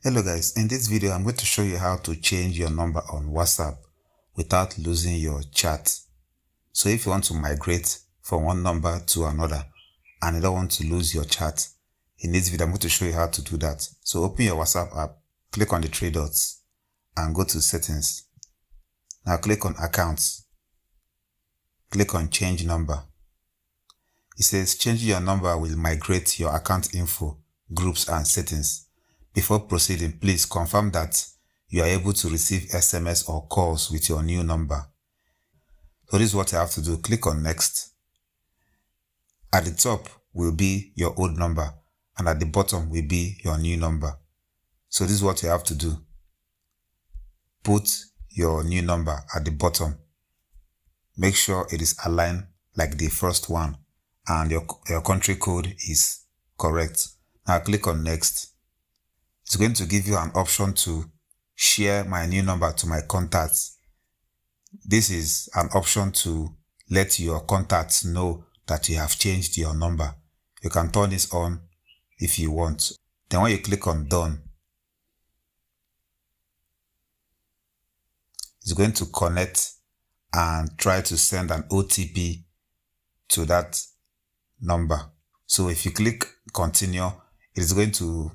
Hello guys, in this video I'm going to show you how to change your number on WhatsApp without losing your chat. So if you want to migrate from one number to another and you don't want to lose your chat, in this video I'm going to show you how to do that. So open your WhatsApp app, click on the three dots and go to settings. Now click on accounts, click on change number. It says changing your number will migrate your account info, groups and settings. Before proceeding, please confirm that you are able to receive SMS or calls with your new number. So this is what you have to do. Click on next. At the top will be your old number and at the bottom will be your new number. So this is what you have to do. Put your new number at the bottom. Make sure it is aligned like the first one and your country code is correct. Now click on next. It's going to give you an option to share my new number to my contacts. This is an option to let your contacts know that you have changed your number. You can turn this on if you want. Then when you click on done, it's going to connect and try to send an OTP to that number. So if you click continue, it is going to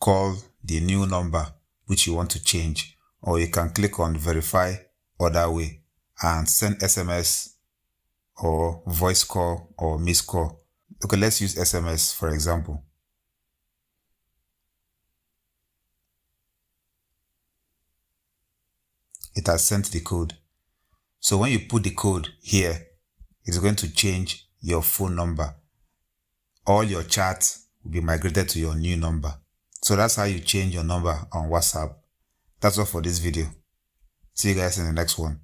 call the new number which you want to change, or you can click on verify other way and send SMS or voice call or missed call. Okay, let's use SMS for example. It has sent the code. So when you put the code here, it's going to change your phone number. All your chats will be migrated to your new number. So that's how you change your number on WhatsApp. That's all for this video. See you guys in the next one.